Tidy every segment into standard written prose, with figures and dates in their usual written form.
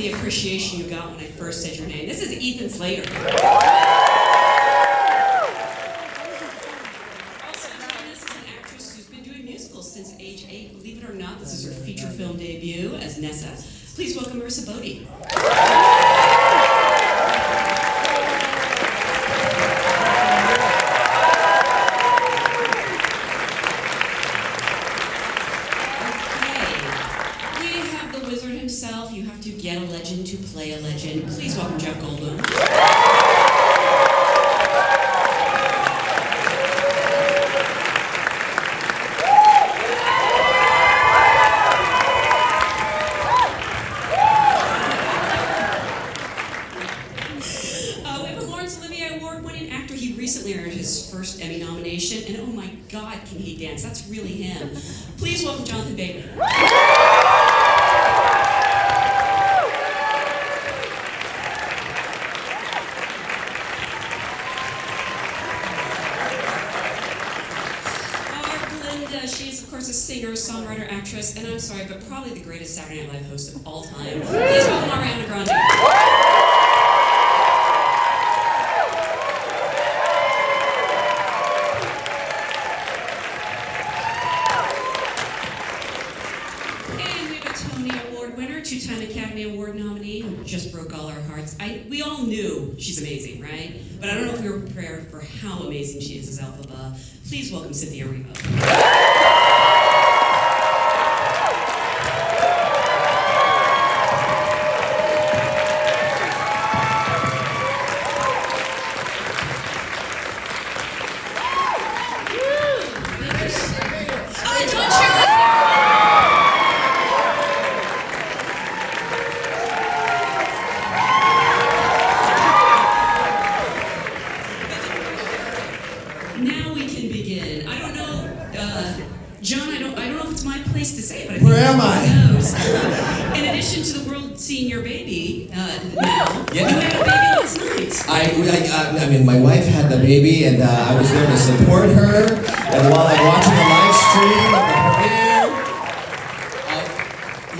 the appreciation you got when I first said your name. This is Ethan Slater. Also, Ariana is an actress who's been doing musicals since age 8. Believe it or not, this is her feature film debut as Nessa. Please welcome Marissa Bodie. You have to get a legend to play a legend. Please welcome Jeff Goldblum. We have a Laurence Olivier Award-winning actor. He recently earned his first Emmy nomination, and oh my God, can he dance? That's really him. Please welcome Jonathan Baker. She is, of course, a singer, songwriter, actress, and I'm sorry, but probably the greatest Saturday Night Live host of all time. Please welcome Ariana Grande. And we have a Tony Award winner, two-time Academy Award nominee, who just broke all our hearts. We all knew she's amazing, right? But I don't know if we were prepared for how amazing she is as Elphaba. Please welcome Cynthia Erivo. Jon Chu. Now we can begin. I don't know, John. I don't know if it's my place to say it, but I think where am I? In addition to the world seeing your baby now, you had a baby last night. I mean, my wife had the baby, and I was there to support her. And while I'm watching the live stream of the premiere,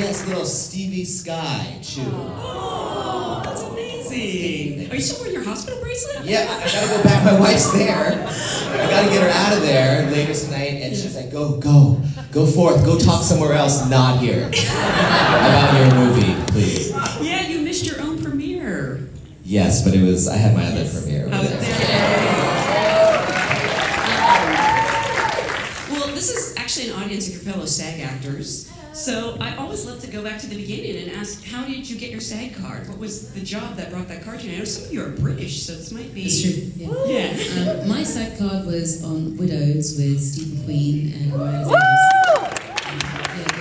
yes, little Stevie Sky Chu. Oh, that's amazing. Are you still wearing your hospital bracelet? Yeah, I gotta go back. My wife's there. I gotta get her out of there later tonight, and she's like, go forth, go talk somewhere else, not here, about your movie, please. Yeah, you missed your own premiere. Yes, but I had my other premiere. Well, this is actually an audience of your fellow SAG actors. So I always love to go back to the beginning and ask, how did you get your SAG card? What was the job that brought that card to you? I know some of you are British, so this might be... It's true, yeah. Yeah. My SAG card was on Widows with Steve McQueen and Ryan Davis.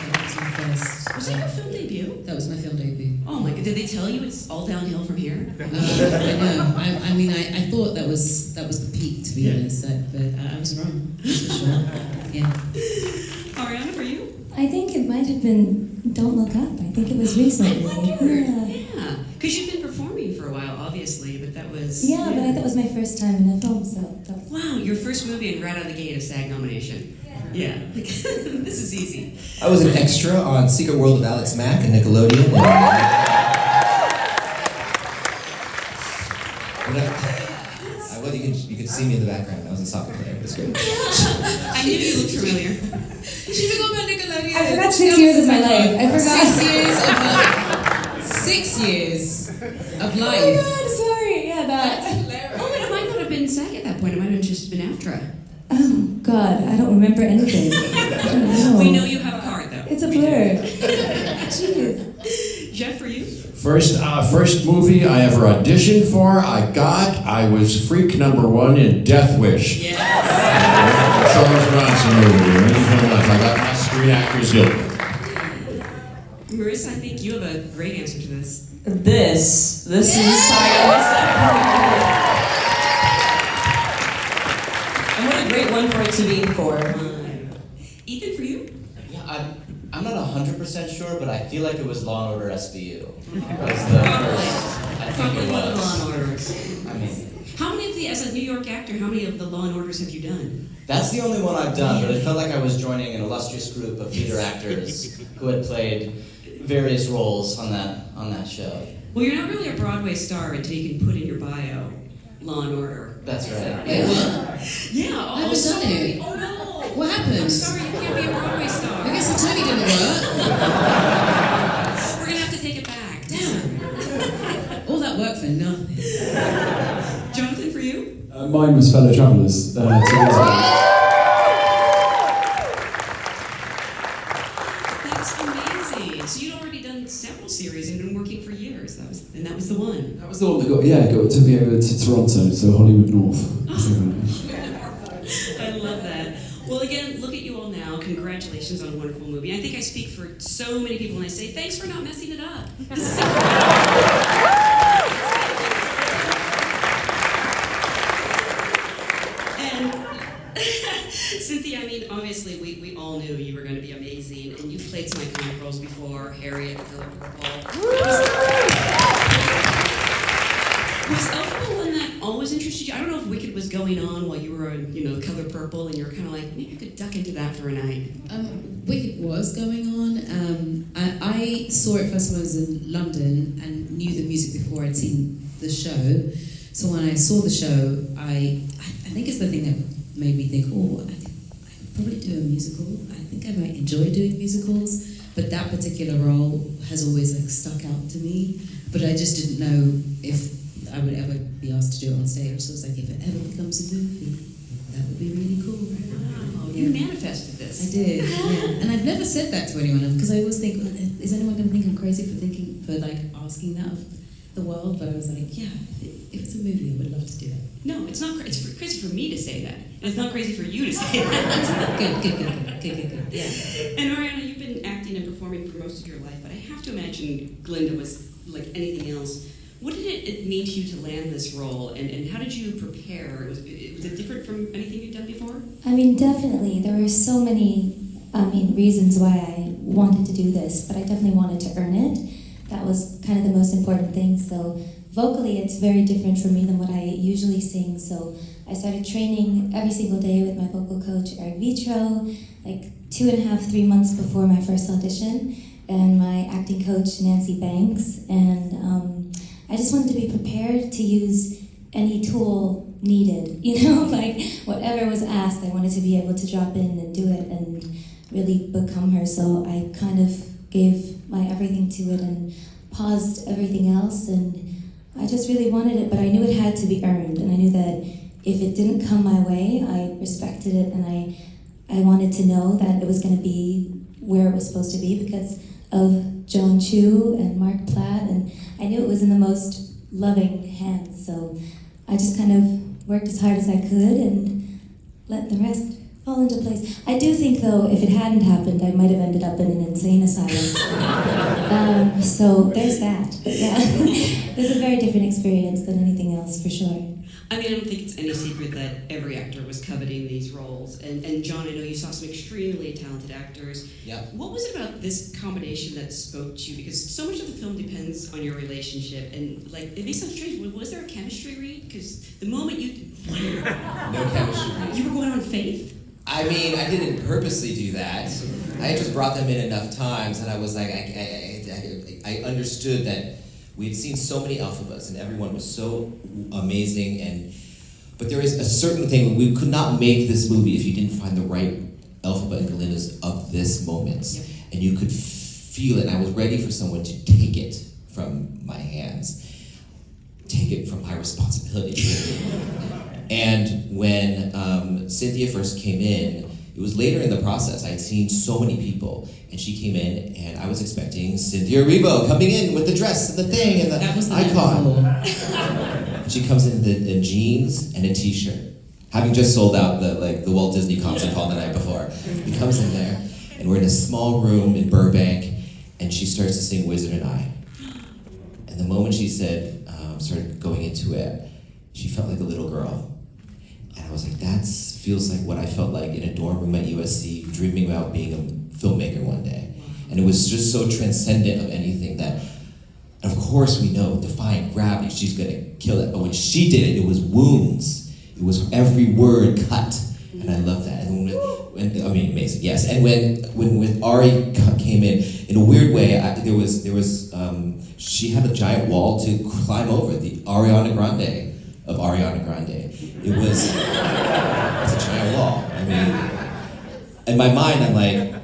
That was my first. Was that your film debut? That was my film debut. Oh my God, did they tell you it's all downhill from here? I know. I mean, I thought that was the peak, to be honest, but I was wrong, that's for sure. Yeah. Ariana, for you? I think it might have been Don't Look Up. I think it was recently. Yeah. Because you've been performing for a while, obviously, but that was... Yeah, but I thought it was my first time in a film, so... Wow, your first movie and right out of the gate a SAG nomination. Yeah. This is easy. I was an extra on Secret World of Alex Mack and Nickelodeon. Well, you could see me in the background. I was a soccer player. It was great. I knew you looked familiar. She forgot about Nickelodeon. I forgot 6 years of my life. I forgot. 6 years of life. 6 years of life. Oh my God, sorry. Yeah, that. Oh, but it might not have been SAG at that point. It might have just been AFTRA. Oh God, I don't remember anything. I don't know. We know you have a card, though. It's a blur. Jeez. Jeff, for you? First movie I ever auditioned for, I was freak #1 in Death Wish. Yes. Charles Bronson movie. I got my Screen Actors Guild. Marissa, I think you have a great answer to this. This is and what a great one for it to be for. Ethan, for you? Yeah, I'm not 100% sure, but I feel like it was Law & Order SVU. Was the first. I think it was. Law & Orders. I mean, How many of the, as a New York actor, how many of the Law & Orders have you done? that's the only one I've done, but it felt like I was joining an illustrious group of theater actors who had played various roles on that show. Well, you're not really a Broadway star until you can put in your bio, Law and Order. That's right. Wait, what? Yeah, I haven't done it. Oh no! What happened? I'm sorry, you can't be a Broadway star. I guess the Tony didn't work. We're gonna have to take it back. Damn. All that work for nothing. Jonathan, for you? Mine was Fellow Travellers 2 years ago. That's amazing. So you'd already done several series and been working for years. That was the one. That was the one that took me over to Toronto, so Hollywood North. I love that. Well, again, look at you all now. Congratulations on a wonderful movie. I think I speak for so many people when I say thanks for not messing it up. This is and Cynthia, I mean, obviously, we all knew you were going to be amazing, and you've played some iconic roles before. Harriet, Color Purple. Was Elf the one that always interested you? I don't know if Wicked was going on while you were on, Color Purple, and you were kind of like, maybe I could duck into that for a night. Wicked was going on. I saw it first when I was in London and knew the music before I'd seen the show. So when I saw the show, I think it's the thing that made me think, I could probably do a musical. I think I might enjoy doing musicals. But that particular role has always stuck out to me. But I just didn't know if I would ever be asked to do it on stage. So it's like, if it ever becomes a movie, that would be really cool. Wow, you manifested this. I did, yeah. And I've never said that to anyone because I always think, is anyone going to think I'm crazy for asking that of the world? But I was like, yeah, if it's a movie, I would love to do that. No, it's not. It's crazy for me to say that. And it's not crazy for you to say that. Good. Yeah. And Ariana, you've been acting and performing for most of your life, but I have to imagine Glinda was like anything else. What did it mean to you to land this role, and how did you prepare? Was it different from anything you'd done before? I mean, definitely. There were so many, reasons why I wanted to do this, but I definitely wanted to earn it. That was kind of the most important thing. So vocally, it's very different for me than what I usually sing. So I started training every single day with my vocal coach, Erivo, like 2.5, 3 months before my first audition, and my acting coach, Nancy Banks, and I just wanted to be prepared to use any tool needed, like whatever was asked, I wanted to be able to drop in and do it and really become her. So I kind of gave my everything to it and paused everything else, and I just really wanted it, but I knew it had to be earned, and I knew that if it didn't come my way, I respected it, and I wanted to know that it was going to be where it was supposed to be because of Jon Chu and Mark Platt, and I knew it was in the most loving hands, so I just kind of worked as hard as I could and let the rest fall into place. I do think, though, if it hadn't happened, I might have ended up in an insane asylum. So there's that. But yeah, it was a very different experience than anything else, for sure. I mean, I don't think it's any secret that every actor was coveting these roles. And John, I know you saw some extremely talented actors. Yeah. What was it about this combination that spoke to you? Because so much of the film depends on your relationship, and it makes sense strange. Was there a chemistry read? Because the moment No chemistry. you were going on faith. I mean, I didn't purposely do that. I just brought them in enough times, and I was like, I understood that we'd seen so many alphabets, and everyone was so amazing, but there is a certain thing, we could not make this movie if you didn't find the right alphabet and Galindas of this moment. Yep. And you could feel it, and I was ready for someone to take it from my hands, take it from my responsibility. And when Cynthia first came in, it was later in the process. I'd seen so many people, and she came in, and I was expecting Cynthia Erivo coming in with the dress and the thing and the That was the icon. She comes in jeans and a t-shirt, having just sold out the Walt Disney concert hall the night before. He comes in there, and we're in a small room in Burbank, and she starts to sing Wizard and I. And the moment she started going into it, she felt like a little girl. And I was like, that feels like what I felt like in a dorm room at USC, dreaming about being a filmmaker one day. And it was just so transcendent of anything that, of course we know, defying gravity, she's gonna kill it. But when she did it, it was wounds. It was every word cut. And I love that. And I mean, amazing, yes. And when Ari came in a weird way, she had a giant wall to climb over, the Ariana Grande of Ariana Grande. It was, it's a giant wall. I mean, in my mind, I'm like,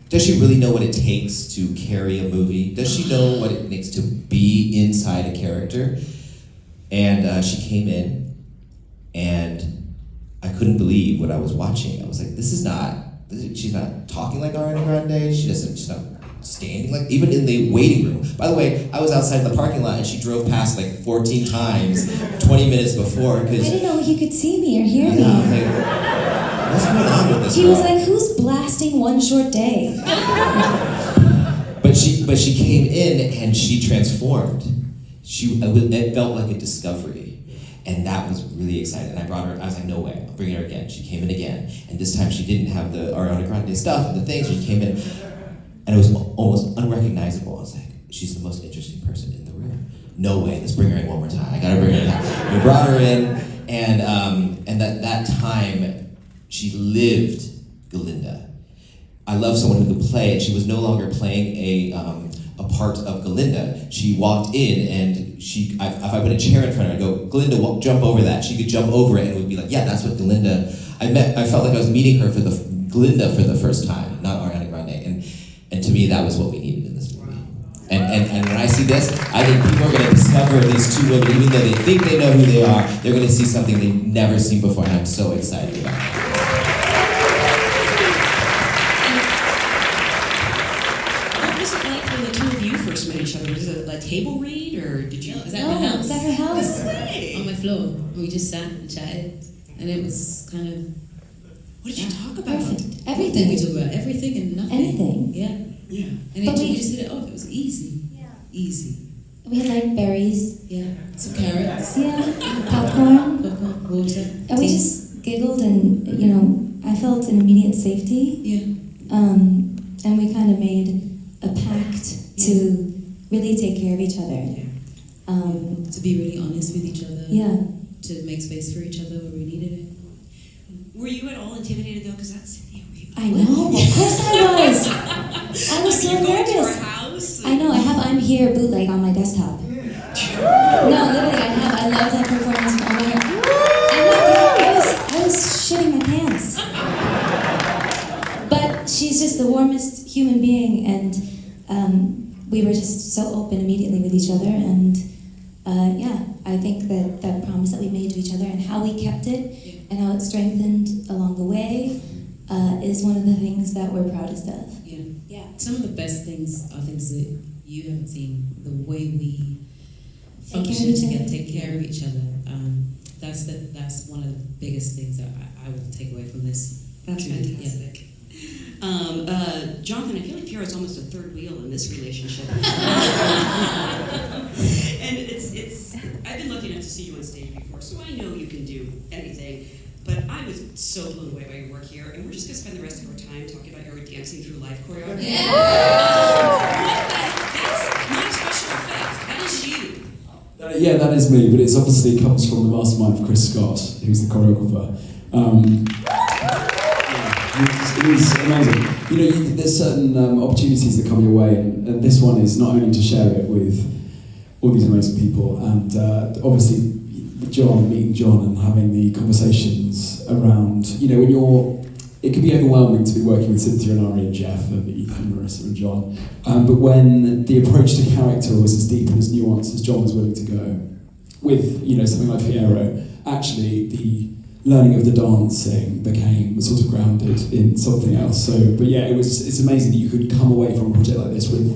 does she really know what it takes to carry a movie? Does she know what it takes to be inside a character? And she came in, and I couldn't believe what I was watching. I was like, she's not talking like Ariana Grande. She's not standing like, even in the waiting room. By the way, I was outside the parking lot, and she drove past like 14 times, 20 minutes before. I didn't know he could see me or hear me. I'm like, what's going on with this He girl? was like, who's blasting One Short Day? But she came in and she transformed. It felt like a discovery, and that was really exciting. And I brought her. I was like, no way, I'll bring her again. She came in again, and this time she didn't have the Ariana Grande stuff and the things. She came in, and it was almost unrecognizable. I was like, she's the most interesting person in the room. No way, let's bring her in one more time. I gotta bring her in. We brought her in, and that time she lived Galinda. I love someone who could play, and she was no longer playing a part of Galinda. She walked in, and if I put a chair in front of her, I go, Galinda, jump over that. She could jump over it, and it would be like, yeah, that's what Galinda. I felt like I was meeting her Galinda for the first time, not Ariana Grande, and to me that was what we needed in this movie. And when I see this, I think people are going to discover these two women, even though they think they know who they are. They're going to see something they've never seen before, and I'm so excited about it. First met each other? Was it a table read, or did you? Was that No, my house? was that her house? On my floor. We just sat and chatted, and it was kind of. What did you talk about? Perfect. Then Everything. we talked about everything and nothing. Anything. Yeah. Yeah. And But we we- just hit it off. It was easy. Yeah. Easy. We had like berries. Yeah. Some carrots. Yeah. Popcorn. Popcorn, water. And we just giggled, and I felt an immediate safety. Yeah. And we kind of made a pact to really take care of each other. To be really honest with each other. Yeah. To make space for each other where we needed it. Were you at all intimidated though? Because that's Cynthia Erivo. I know. Of course I was. I was so You're going to her nervous. house. I know. I have I'm Here bootleg on my desktop. No, literally, I have. I love that performance from I'm Here. I was shitting my pants. But she's just the warmest human being, and we were just so open immediately with each other, and I think that promise that we made to each other and how we kept it and how it strengthened along the way is one of the things that we're proudest of. Yeah. Yeah. Some of the best things are things that you haven't seen. The way we function together, take care of each other. That's one of the biggest things that I will take away from this. That's Truly, fantastic. Jonathan, I feel like Pierre is almost a third wheel in this relationship. And I've been lucky enough to see you on stage before, so I know you can do anything. But I was so blown away by your work here, and we're just going to spend the rest of our time talking about your dancing through life choreography. Yeah. That's not a special effect. That is you. Yeah, that is me, but it obviously comes from the mastermind of Chris Scott, who's the choreographer. It is amazing. There's certain opportunities that come your way, and this one is not only to share it with all these amazing people, and obviously meeting Jon and having the conversations around, when it can be overwhelming to be working with Cynthia and Ari and Jeff and Ethan and Marissa and Jon, but when the approach to character was as deep and as nuanced as Jon was willing to go, with something like Piero, actually the learning of the dancing became sort of grounded in something else. So, but yeah, it's amazing that you could come away from a project like this with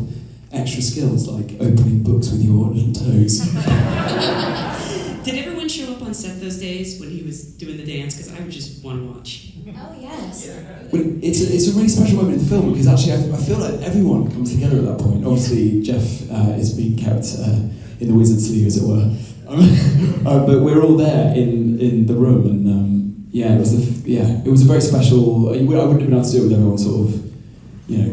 extra skills like opening books with your little toes. Did everyone show up on set those days when he was doing the dance? Because I would just want to watch. Oh yes. Well, it's a really special moment in the film because actually I feel like everyone comes together at that point. Obviously, Jeff is being kept in the wizard's sleeve, as it were. But we're all there in the room, and it was a very special. I wouldn't have been able to do it with everyone sort of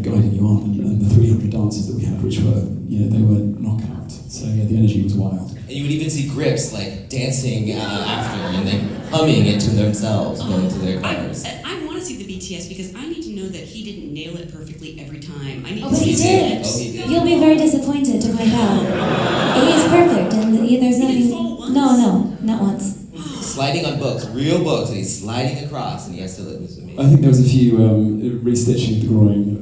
guiding you on, and the 300 dancers that we had, which were they were knockout. So yeah, the energy was wild. And you would even see grips like dancing after and then humming it to themselves, going to their cars. I want to see the BTS because I need to know that he didn't nail it perfectly every time. I need Oh, to but he see did. it. Oh, he did. You'll be very disappointed to find out. He's perfect, and there's He nothing. didn't fall once? No, not once. Sliding on books, real books, and he's sliding across, and he has to look this amazing. I think there was a few restitching of the groin,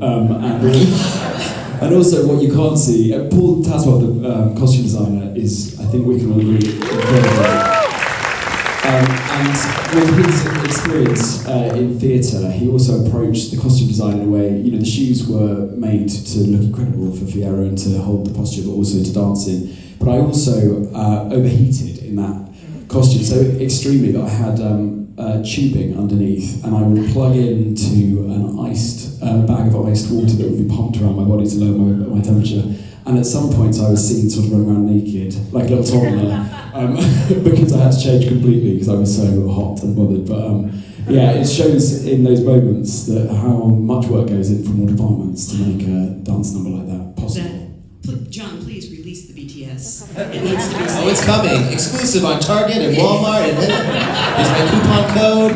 and also what you can't see. Paul Taswell, the costume designer, is, I think we can all agree, incredible. And with his experience in theatre, he also approached the costume design in a way. You know, the shoes were made to look incredible for Fiera and to hold the posture, but also to dance in. But I also overheated in that costume so extremely that I had tubing underneath, and I would plug into an iced bag of iced water that would be pumped around my body to lower my temperature. And at some points I was seen sort of running around naked, like a little toddler, because I had to change completely because I was so hot and bothered. But yeah, it shows in those moments that how much work goes in from all departments to make a dance number like that possible. John, please release the BTS. It needs to be Oh, it's coming. Exclusive on Target and Walmart. And here's my coupon code.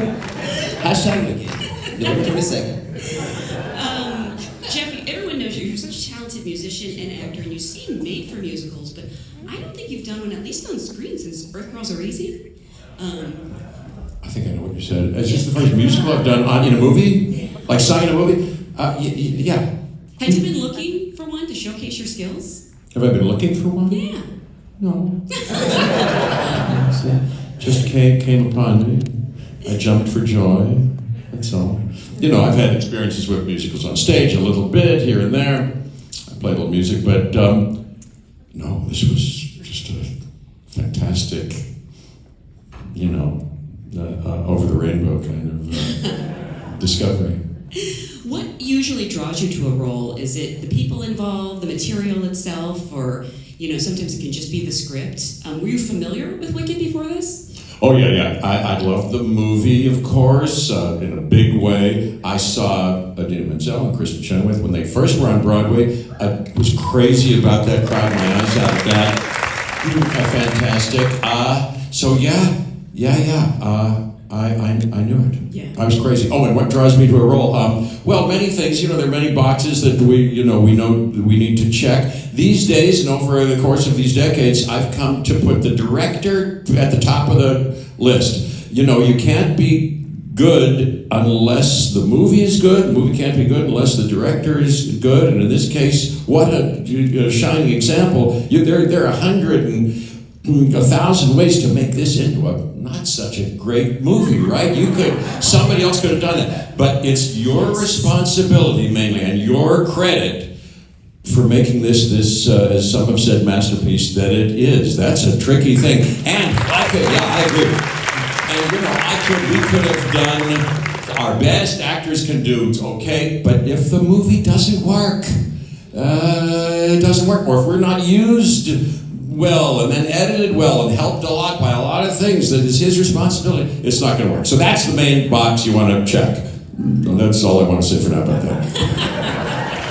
Hashtag Wiki. You'll give me a second. Jeffrey, everyone knows you're such a talented musician and actor, and you seem made for musicals, but I don't think you've done one, at least on screen, since Earth Girls Are Easy. I think I know what you said. Is this the first musical I've done in a movie? Like sung in a movie? Yeah. Had you been looking for one to showcase your skills? Have I been looking for one? Yeah. No. Just came upon me. I jumped for joy. That's all. You know, I've had experiences with musicals on stage a little bit here and there. I played a little music, but no, this was just a fantastic, over the rainbow kind of discovery. What usually draws you to a role? Is it the people involved, the material itself, or sometimes it can just be the script? Were you familiar with Wicked before this? Oh, yeah. I loved the movie, of course, in a big way. I saw Idina Menzel and Kristen Chenoweth when they first were on Broadway. I was crazy about that, cried my eyes out at that. Fantastic. I knew it. Yeah. I was crazy. Oh, and what draws me to a role? Well, many things. There are many boxes that we know we need to check. These days, and over the course of these decades, I've come to put the director at the top of the list. You can't be good unless the movie is good. The movie can't be good unless the director is good. And in this case, what a shining example. There are 1,000 ways to make this into a not such a great movie, right? Somebody else could have done it. But it's your responsibility mainly and your credit for making this as some have said, masterpiece that it is. That's a tricky thing. And I agree. And we could have done our best actors can do, okay, but if the movie doesn't work, it doesn't work. Or if we're not used well and then edited well and helped a lot by a lot of things that is his responsibility, it's not going to work. So that's the main box you want to check. And that's all I want to say for now about that.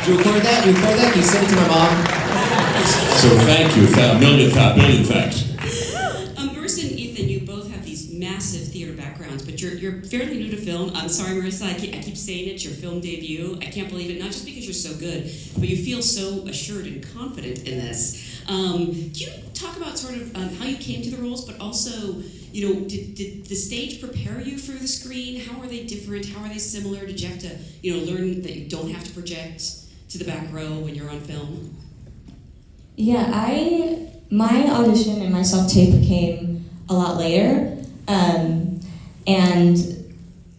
Did you record that? You sent it to my mom? So thank you. A million thanks. Marissa and Ethan, you both have these massive theater backgrounds, but you're fairly new to film. I'm sorry, Marissa, I keep saying it's your film debut. I can't believe it, not just because you're so good, but you feel so assured and confident in this. Can you talk about sort of how you came to the roles, but also, did the stage prepare you for the screen? How are they different? How are they similar? Did you have to, learn that you don't have to project to the back row when you're on film? Yeah, my audition and my self-tape came a lot later, and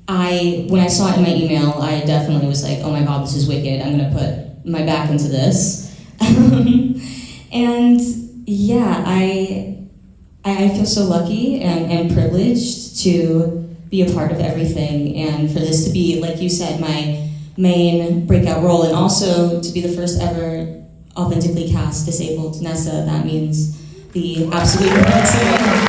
when I saw it in my email, I definitely was like, oh my god, this is wicked, I'm gonna put my back into this. And yeah, I feel so lucky and privileged to be a part of everything, and for this to be, like you said, my main breakout role, and also to be the first ever authentically cast disabled Nessa. That means the absolute maximum.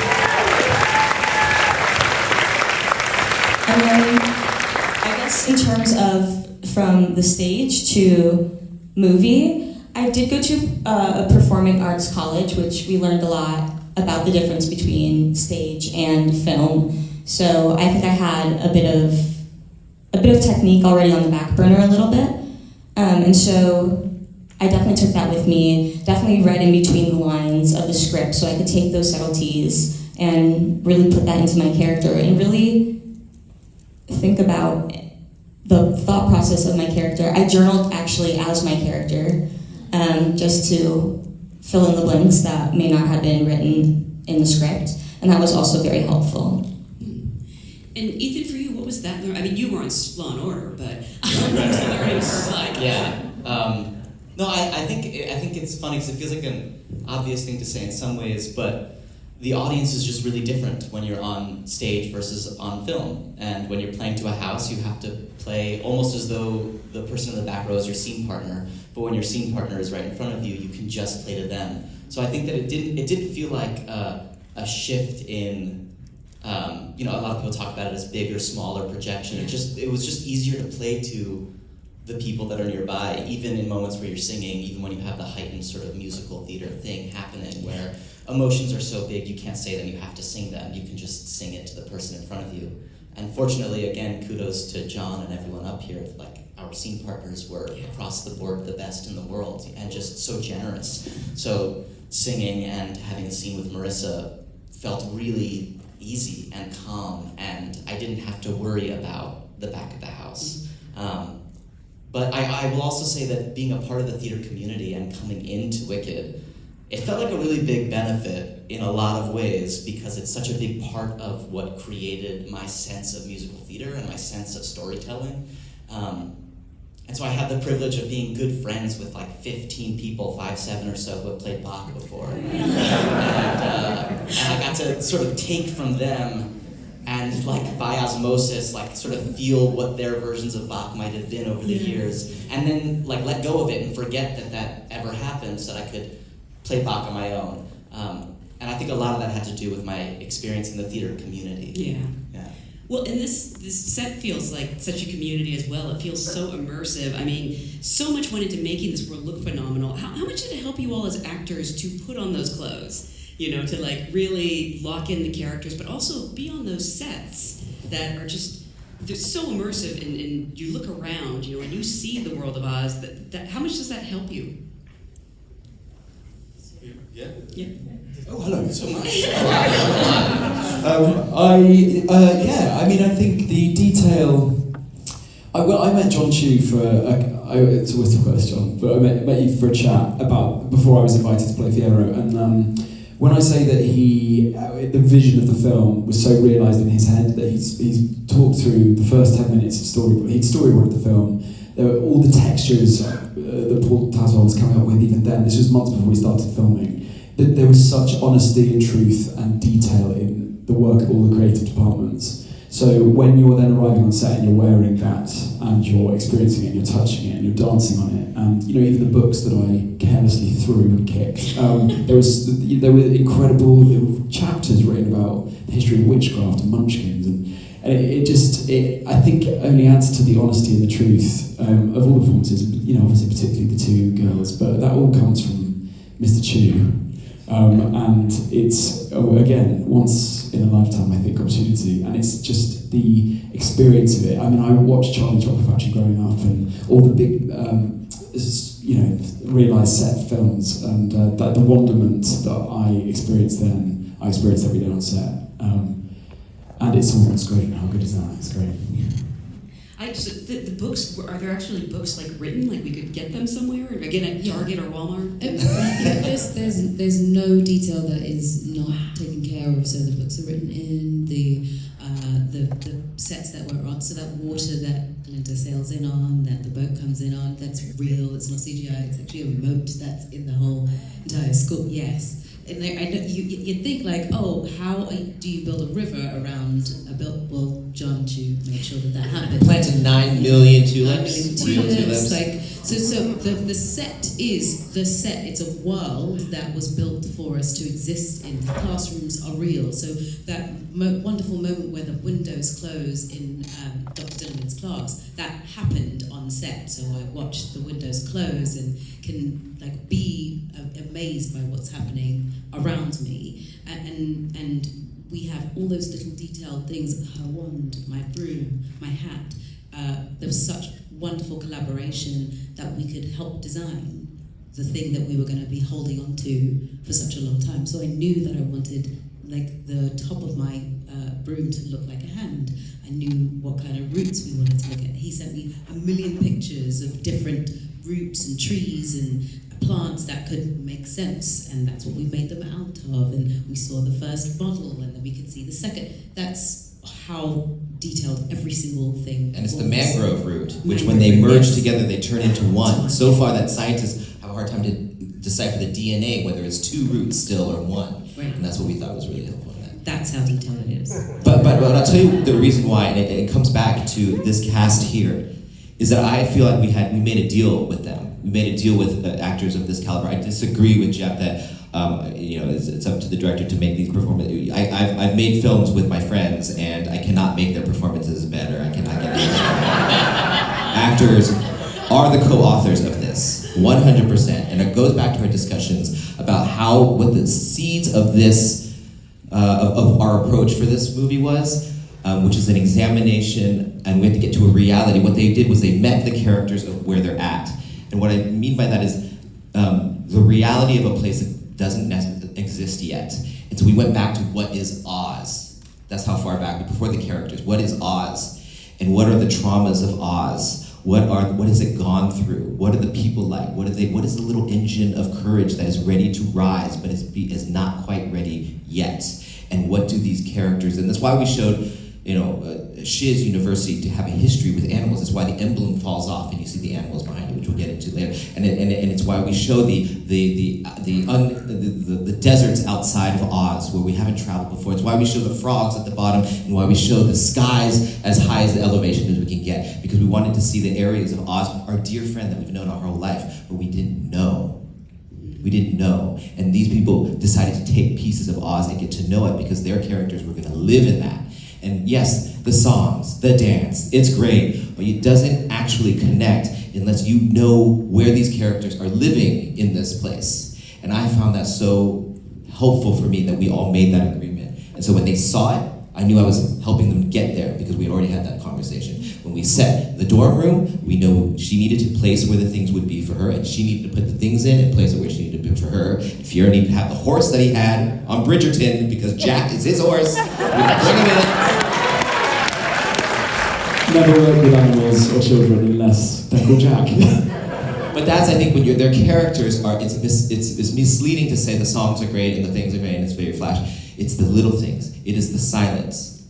And then I guess in terms of from the stage to movie, I did go to a performing arts college, which we learned a lot about the difference between stage and film. So I think I had a bit of a bit of technique already on the back burner a little bit. And so I definitely took that with me, definitely read in between the lines of the script so I could take those subtleties and really put that into my character and really think about the thought process of my character. I journaled actually as my character, just to fill in the blanks that may not have been written in the script, and that was also very helpful. And Ethan, for you, what was that? I mean, you were on Law and Order, but what was the learning curve like? Yeah. No, I think it's funny because it feels like an obvious thing to say in some ways, but the audience is just really different when you're on stage versus on film. And when you're playing to a house, you have to play almost as though the person in the back row is your scene partner. But when your scene partner is right in front of you, you can just play to them. So I think that it didn't feel like a shift in. A lot of people talk about it as big or small or projection. It was just easier to play to the people that are nearby, even in moments where you're singing, even when you have the heightened sort of musical theater thing happening where emotions are so big you can't say them, you have to sing them. You can just sing it to the person in front of you. And fortunately, again, kudos to Jon and everyone up here. Like, our scene partners were across the board the best in the world and just so generous. So singing and having a scene with Marissa felt really easy and calm, and I didn't have to worry about the back of the house. But I will also say that being a part of the theater community and coming into Wicked, it felt like a really big benefit in a lot of ways because it's such a big part of what created my sense of musical theater and my sense of storytelling. And so I had the privilege of being good friends with like 15 people, 5'7" or so, who have played Bach before. And I got to sort of take from them and like by osmosis, like sort of feel what their versions of Bach might have been over the years, and then like let go of it and forget that ever happened so that I could play Bach on my own. And I think a lot of that had to do with my experience in the theater community. Yeah. Yeah. Well, and this set feels like such a community as well. It feels so immersive. I mean, so much went into making this world look phenomenal. How much did it help you all as actors to put on those clothes? You know, to like really lock in the characters, but also be on those sets that are just, they're so immersive, and you look around, you know, and you see the world of Oz. That how much does that help you? Yeah. Yeah. Oh, hello. So much. I mean, I think the detail. I met Jon Chu for. It's always talk about this, Jon, but I met you for a chat about before I was invited to play Fiero, and when I say that the vision of the film was so realised in his head that he's talked through the first 10 minutes of storyboard. He'd storyboarded the film. There were all the textures that Paul Taswell was coming up with even then. This was months before we started filming. There was such honesty and truth and detail in the work of all the creative departments. So when you're then arriving on set and you're wearing that and you're experiencing it and you're touching it and you're dancing on it, and even the books that I carelessly threw and kicked, there were incredible chapters written about the history of witchcraft and munchkins, and I think it only adds to the honesty and the truth of all the performances. Obviously particularly the two girls, but that all comes from Mr. Chu. And it's, again, once in a lifetime, I think, opportunity, and it's just the experience of it. I mean, I watched Charlie Chocolate Factory growing up, and all the big, realised set films, and the wonderment that I experienced then, I experienced every day on set. And it's great. How good is that? It's great. The books, are there actually books like written, like we could get them somewhere, again at Target or Walmart? There's no detail that is not taken care of. So the books are written in the sets that we're on. So that water that Glinda sails in on, that the boat comes in on, that's real. It's not CGI. It's actually a moat that's in the whole entire school. Yes. And I know you'd think like, oh, how do you build a river around a built? Well, Jon Chu made sure that happened. Planted 9 million tulips. 9 million tulips. Like so, the set is the set. It's a world that was built for us to exist in. The classrooms are real. So that wonderful moment where the windows close in Dr. Dinnerman's class, that happened on set. So I watched the windows close and can like be amazed by what's happening around me, and we have all those little detailed things: her wand, my broom, my hat, there was such wonderful collaboration that we could help design the thing that we were going to be holding on to for such a long time. So I knew that I wanted like the top of my broom to look like a hand. I knew what kind of roots we wanted to look at. He sent me a million pictures of different roots and trees and plants that could make sense, and that's what we made them out of. And we saw the first model, and then we could see the second. That's how detailed every single thing. And it's the was. mangrove root, which when they merge Yes. together, they turn into one. So far that scientists have a hard time to decipher the DNA, whether it's two roots still or one. Right. And that's what we thought was really helpful in that. That's how detailed it is. But I'll tell you the reason why, and it comes back to this cast here, is that I feel like we made a deal with them. We made a deal with actors of this caliber. I disagree with Jeff that it's up to the director to make these performances. I've made films with my friends, and I cannot make their performances better. I cannot get them. Actors are the co-authors of this, 100%, and it goes back to our discussions about what the seeds of this of our approach for this movie was, which is an examination, and we have to get to a reality. What they did was they met the characters of where they're at. And what I mean by that is the reality of a place that doesn't exist yet. And so we went back to what is Oz. That's how far back, before the characters. What is Oz? And what are the traumas of Oz? What has it gone through? What are the people like? What is the little engine of courage that is ready to rise but is not quite ready yet? And what do these characters, and that's why we showed Shiz University to have a history with animals. That's why the emblem falls off and you see the animals behind it, which we'll get into later. And it's why we show the deserts outside of Oz where we haven't traveled before. It's why we show the frogs at the bottom and why we show the skies as high as the elevation as we can get, because we wanted to see the areas of Oz, our dear friend that we've known our whole life, where we didn't know. We didn't know. And these people decided to take pieces of Oz and get to know it because their characters were going to live in that. And yes, the songs, the dance, it's great, but it doesn't actually connect unless you know where these characters are living in this place. And I found that so helpful for me that we all made that agreement. And so when they saw it, I knew I was helping them get there because we had already had that conversation. When we set the dorm room, we know she needed to place where the things would be for her, and she needed to put the things in and place it where she needed to be for her. And Fiora needed to have the horse that he had on Bridgerton because Jack is his horse. We can bring him in. Never work with animals or children unless they're called Jack. But that's, I think, when their characters are, it's misleading to say the songs are great and the things are great and it's very flash. It's the little things. It is the silence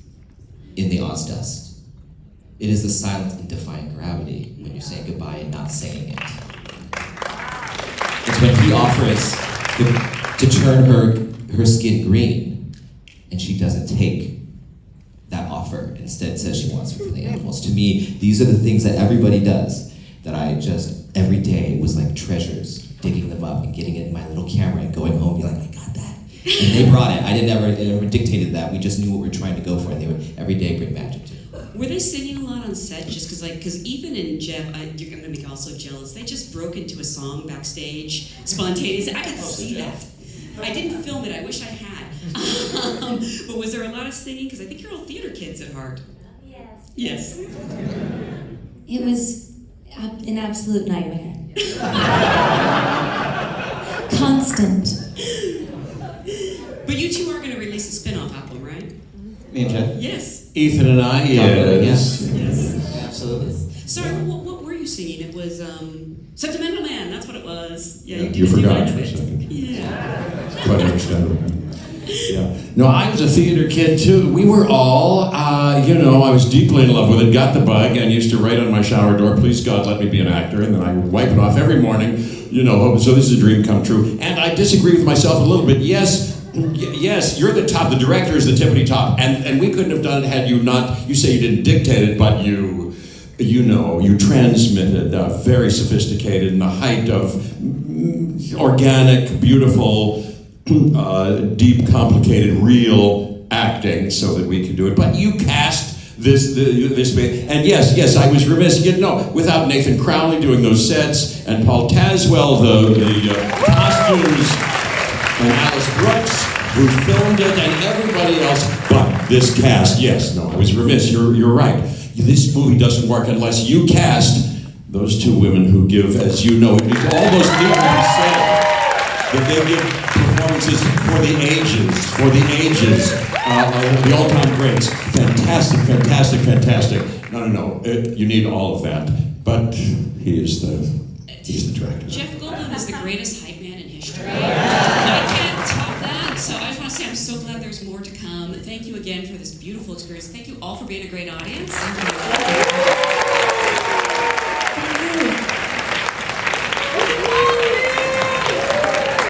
in the Oz dust. It is the silence in defying gravity when you're saying goodbye and not saying it. It's when he offers to turn her skin green and she doesn't take that offer. Instead says she wants it for the animals. To me, these are the things that everybody does that I just, every day was like treasures, digging them up and getting it in my little camera and going home and be like, I got that. And they brought it. I never dictated that. We just knew what we were trying to go for, and they would every day bring magic to it. Were they singing a lot on set? Just because even in Jeff, you're going to be also jealous. They just broke into a song backstage, spontaneously. I got to see that. I didn't film it. I wish I had. But was there a lot of singing? Because I think you're all theater kids at heart. Yes. It was an absolute nightmare. Constant. But you two are going to release a spin-off album, right? Me and Jeff? Yes. Ethan and I, yes. Yes. Absolutely. Sorry, what were you singing? It was Sentimental Man, that's what it was. Yeah, You did a forgot line of for a it. second. Yeah. Quite understandable. Yeah. No, I was a theater kid too. We were all, I was deeply in love with it, got the bug, and used to write on my shower door, please God, let me be an actor, and then I would wipe it off every morning, so this is a dream come true. And I disagree with myself a little bit. Yes, you're the top, the director is the tippity top, and we couldn't have done it had you not, you say you didn't dictate it, but you transmitted very sophisticated in the height of organic, beautiful, deep, complicated, real acting so that we could do it. But you cast this and yes, I was remiss, without Nathan Crowley doing those sets, and Paul Tazwell, the costumes, and Alice Brooks, who filmed it, and everybody else, but this cast, I was remiss, you're right. this movie doesn't work unless you cast those two women who give, as you know, all those new men said that they give performances for the ages, the all-time greats. Fantastic. No, you need all of that. But he's the director. Jeff Goldblum is the greatest hype man in history. I can't top that, so I just want to say I'm so glad there's more to come. Thank you again for this beautiful experience. Thank you all for being a great audience.